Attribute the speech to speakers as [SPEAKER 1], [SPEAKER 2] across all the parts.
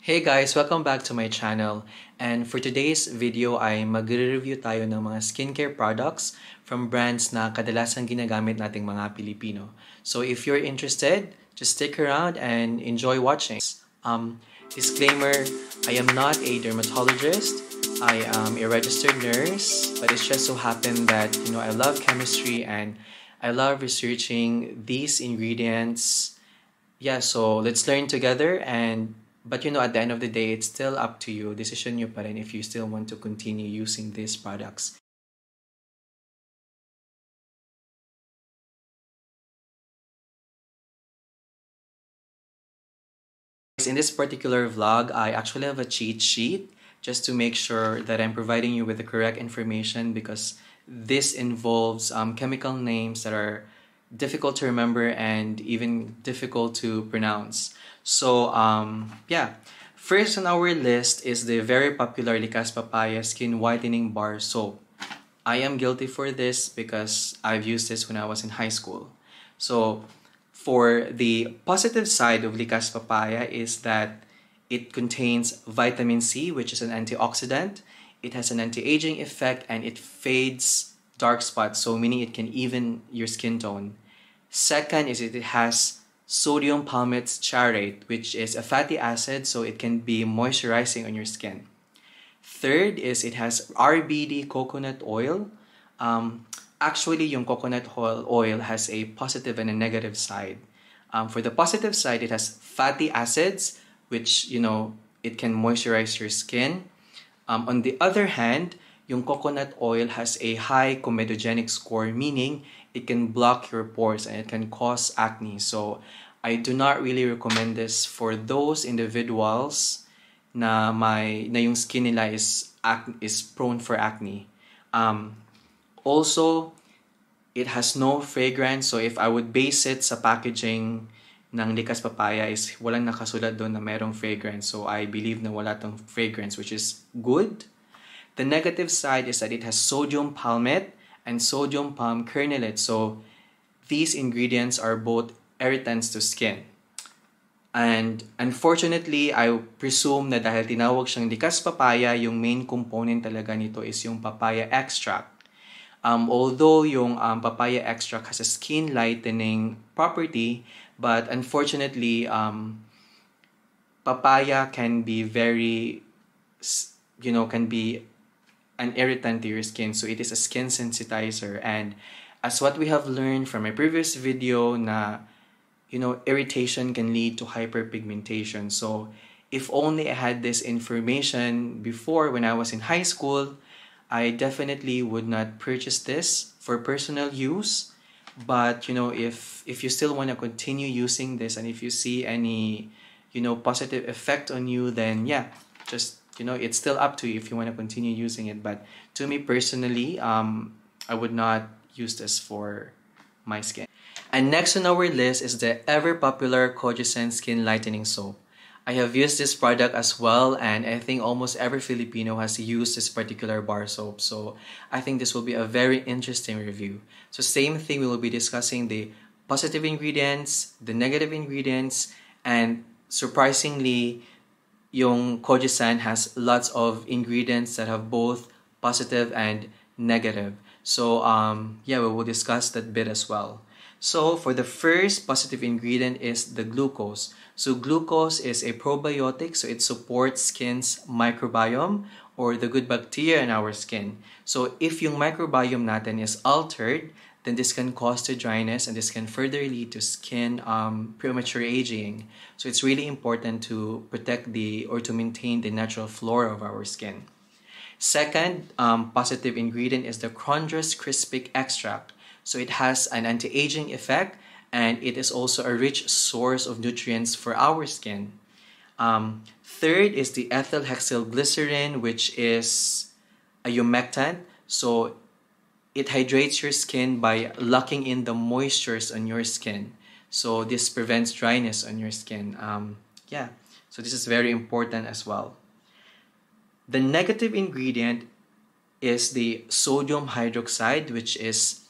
[SPEAKER 1] Hey guys! Welcome back to my channel. And for today's video ay magre-review tayo ng mga skincare products from brands na kadalasan ginagamit nating mga Pilipino. So if you're interested, just stick around and enjoy watching. Disclaimer, I am not a dermatologist. I am a registered nurse, but it's just so happened that, I love chemistry and I love researching these ingredients. Yeah, so let's learn together but at the end of the day, it's still up to you. Decision nyo pa rin if you still want to continue using these products. In this particular vlog, I actually have a cheat sheet just to make sure that I'm providing you with the correct information because this involves chemical names that are difficult to remember and even difficult to pronounce. So, yeah. First on our list is the very popular Likas Papaya Skin Whitening Bar Soap. I am guilty for this because I've used this when I was in high school. So, for the positive side of Likas Papaya is that it contains vitamin C, which is an antioxidant. It has an anti-aging effect and it fades dark spots, so meaning it can even your skin tone. Second is it has sodium palmate stearate, which is a fatty acid, so it can be moisturizing on your skin. Third is it has RBD coconut oil. Actually, yung coconut oil has a positive and a negative side. For the positive side, it has fatty acids, which, it can moisturize your skin. On the other hand, yung coconut oil has a high comedogenic score, meaning it can block your pores and it can cause acne. So I do not really recommend this for those individuals na yung skin nila is prone for acne. Also, it has no fragrance. So if I would base it sa packaging ng Likas Papaya is walang nakasulat doon na merong fragrance. So I believe na wala tong fragrance, which is good. The negative side is that it has sodium palmate and sodium palm kernelate. So these ingredients are both irritants to skin. And unfortunately, I presume na dahil tinawag siyang Likas Papaya, yung main component talaga nito is yung papaya extract. Although yung papaya extract has a skin lightening property, but unfortunately, papaya can be can be an irritant to your skin. So it is a skin sensitizer. And as what we have learned from my previous video na, irritation can lead to hyperpigmentation. So if only I had this information before when I was in high school, I definitely would not purchase this for personal use. But, if you still want to continue using this and if you see any, positive effect on you, then yeah, just, it's still up to you if you want to continue using it. But to me personally, I would not use this for my skin. And next on our list is the ever popular Kojisen Skin Lightening Soap. I have used this product as well, and I think almost every Filipino has used this particular bar soap. So I think this will be a very interesting review. So same thing, we will be discussing the positive ingredients, the negative ingredients, and surprisingly, yung Kojisan has lots of ingredients that have both positive and negative. So yeah, we will discuss that bit as well. So for the first positive ingredient is the glucose. So glucose is a probiotic, so it supports skin's microbiome or the good bacteria in our skin. So if yung microbiome natin is altered, then this can cause to dryness and this can further lead to skin premature aging. So it's really important to protect or to maintain the natural flora of our skin. Second positive ingredient is the Chondrus crispy extract. So it has an anti-aging effect and it is also a rich source of nutrients for our skin. Third is the ethyl hexyl glycerin, which is a humectant. So it hydrates your skin by locking in the moistures on your skin. So this prevents dryness on your skin. Yeah, so this is very important as well. The negative ingredient is the sodium hydroxide, which is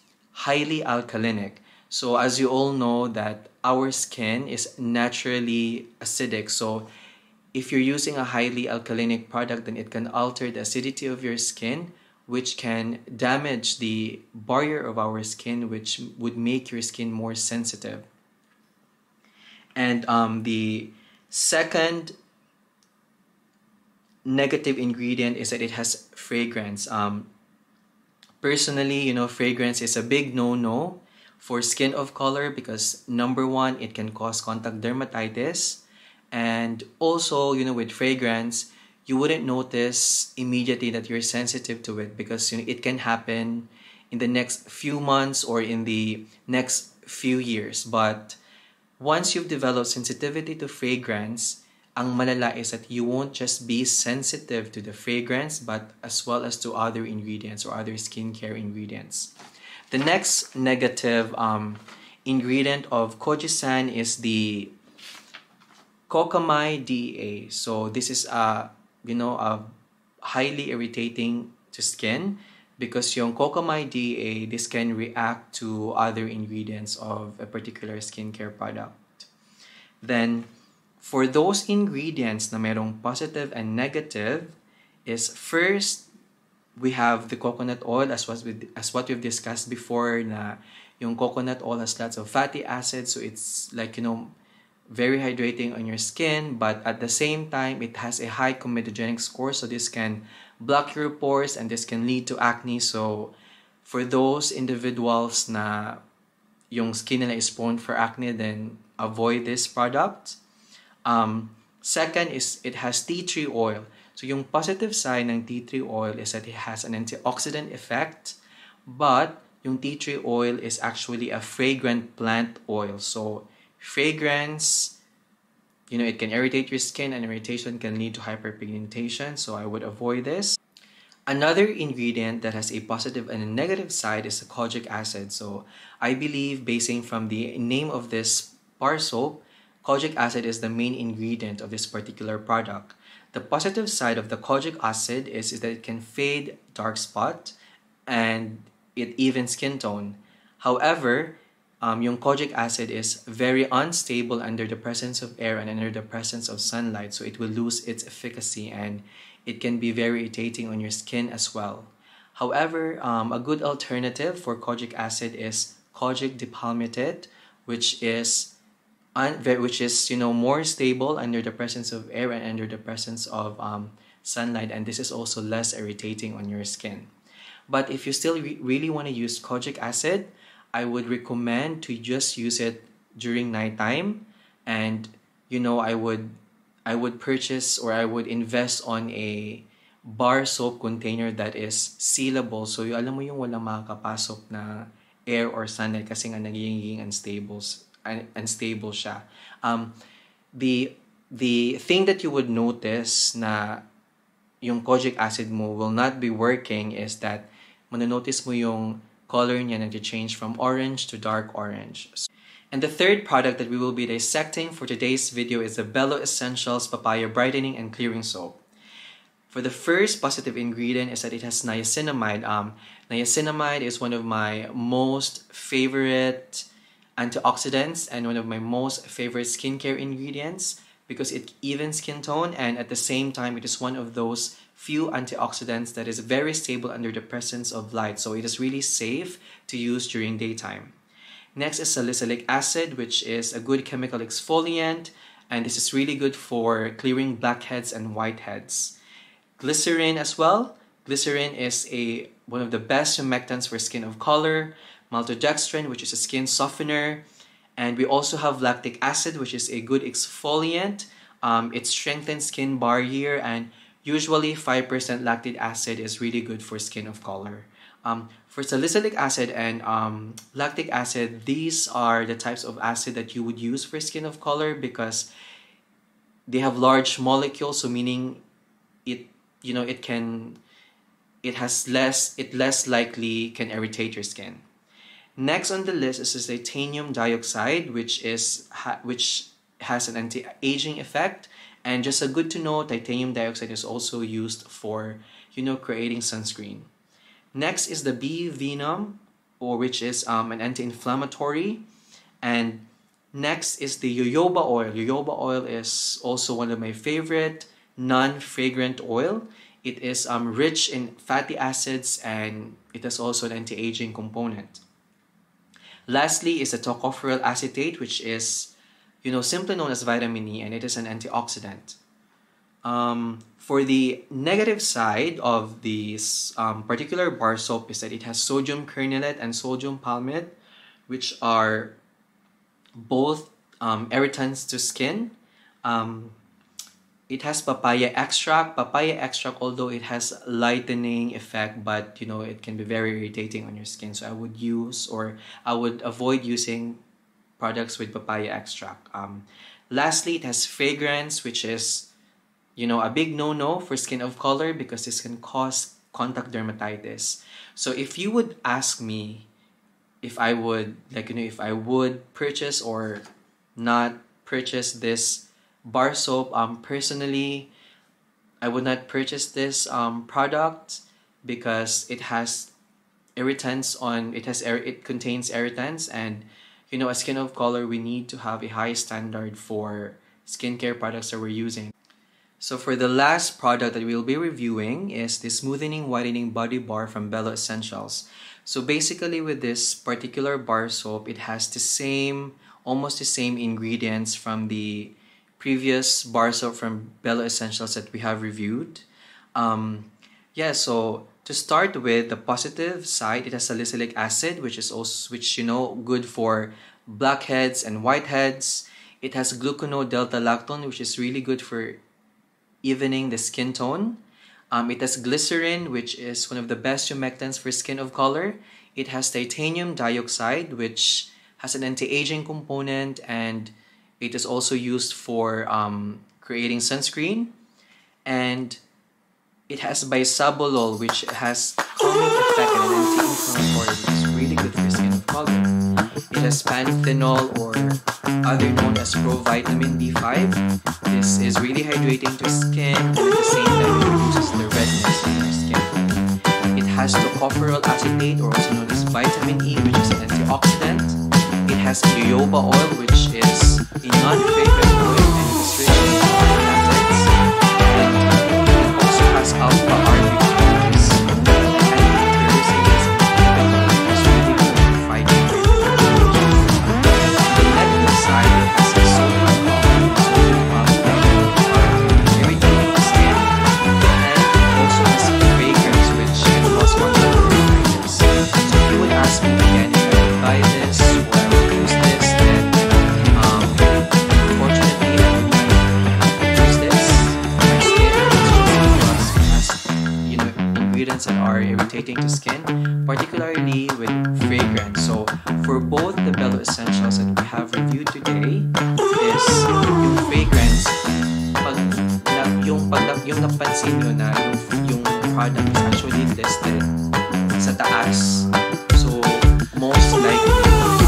[SPEAKER 1] highly alkalinic. So as you all know that our skin is naturally acidic. So if you're using a highly alkalinic product, then it can alter the acidity of your skin, which can damage the barrier of our skin, which would make your skin more sensitive. And the second negative ingredient is that it has fragrance. Personally, fragrance is a big no-no for skin of color because number one, it can cause contact dermatitis. And also, with fragrance, you wouldn't notice immediately that you're sensitive to it because it can happen in the next few months or in the next few years. But once you've developed sensitivity to fragrance, ang malala is that you won't just be sensitive to the fragrance but as well as to other ingredients or other skincare ingredients. The next negative ingredient of Kojisan is the Kokamai DEA. So this is a highly irritating to skin because yung Kokamai DEA, this can react to other ingredients of a particular skincare product. Then for those ingredients na merong positive and negative is first we have the coconut oil as what we've discussed before na yung coconut oil has lots of fatty acids, so it's like very hydrating on your skin, but at the same time it has a high comedogenic score, so this can block your pores and this can lead to acne. So for those individuals na yung skin nila is prone for acne, then avoid this product. Second is it has tea tree oil. So yung positive side ng tea tree oil is that it has an antioxidant effect, but yung tea tree oil is actually a fragrant plant oil. So fragrance, it can irritate your skin, and irritation can lead to hyperpigmentation, so I would avoid this. Another ingredient that has a positive and a negative side is the kojic acid. So I believe, basing from the name of this bar soap, kojic acid is the main ingredient of this particular product. The positive side of the kojic acid is that it can fade dark spot and it evens skin tone. However, yung kojic acid is very unstable under the presence of air and under the presence of sunlight, so it will lose its efficacy and it can be very irritating on your skin as well. However, a good alternative for kojic acid is kojic dipalmitate, which is more stable under the presence of air and under the presence of sunlight, and this is also less irritating on your skin. But if you still really want to use kojic acid, I would recommend to just use it during nighttime, and I would purchase or I would invest on a bar soap container that is sealable, so alam mo yung walang makakapasok na air or sunlight kasi nga nagiging unstable siya. The thing that you would notice na yung kojic acid mo will not be working is that manonotice mo yung color niya nag-change from orange to dark orange. And the third product that we will be dissecting for today's video is the Bello Essentials Papaya Brightening and Clearing Soap. For the first positive ingredient is that it has niacinamide. Niacinamide is one of my most favorite antioxidants and one of my most favorite skincare ingredients because it evens skin tone, and at the same time it is one of those few antioxidants that is very stable under the presence of light, so it is really safe to use during daytime. Next is salicylic acid, which is a good chemical exfoliant, and this is really good for clearing blackheads and whiteheads. Glycerin as well. Glycerin is one of the best humectants for skin of color. Maltodextrin, which is a skin softener, and we also have lactic acid, which is a good exfoliant. It strengthens skin barrier, and usually 5% lactic acid is really good for skin of color. For salicylic acid and lactic acid, these are the types of acid that you would use for skin of color because they have large molecules, so meaning it less likely can irritate your skin. Next on the list is titanium dioxide, which has an anti-aging effect. And just a good to know, titanium dioxide is also used for, creating sunscreen. Next is the bee venom, which is an anti-inflammatory. And Next is the jojoba oil. Jojoba oil is also one of my favorite non-fragrant oil. It is rich in fatty acids and it has also an anti-aging component. Lastly is the tocopherol acetate, which is, simply known as vitamin E, and it is an antioxidant. For the negative side of this particular bar soap is that it has sodium kernelate and sodium palmate, which are both irritants to skin. It has papaya extract. Papaya extract, although it has lightening effect, but it can be very irritating on your skin. So I would avoid using products with papaya extract. Lastly, it has fragrance, which is a big no-no for skin of color because this can cause contact dermatitis. So if you would ask me if I would if I would purchase or not purchase this bar soap, personally, I would not purchase this product because it has irritants it contains irritants, and as skin of color, we need to have a high standard for skincare products that we're using. So for the last product that we'll be reviewing is the Smoothening Whitening Body Bar from Bello Essentials. So basically with this particular bar soap, it has almost the same ingredients from the previous bar soap from Bello Essentials that we have reviewed. So to start with the positive side, it has salicylic acid, which is also good for blackheads and whiteheads. It has glucono-delta-lactone, which is really good for evening the skin tone. It has glycerin, which is one of the best humectants for skin of color. It has titanium dioxide, which has an anti-aging component, and it is also used for creating sunscreen. And it has bisabolol, which has calming effect and an anti-inflammatory, which is really good for skin of color. It has panthenol, or other known as provitamin B5. This is really hydrating to skin, and at the same time it reduces the redness in your skin. It has tocopherol acetate, or also known as vitamin E, which is an antioxidant. It has jojoba oil, which is a non-fragrant oil, and it is rich in fatty acids. It also has alpha-arbutin, which is anti-kerosene, which is really good for fighting irritation. On the negative side, it has sodium palmate, irritating the skin, and it also has fragrance, which can cause contact dermatitis. So if you would ask me again if I would buy this or I would use this, then unfortunately I would not use this for my skin, just because it has ingredients that are irritating to skin, particularly with fragrance. So for both the Bello Essentials that we have reviewed today is yung fragrance, yung napansin nyo na yung product is actually listed sa taas. So most likely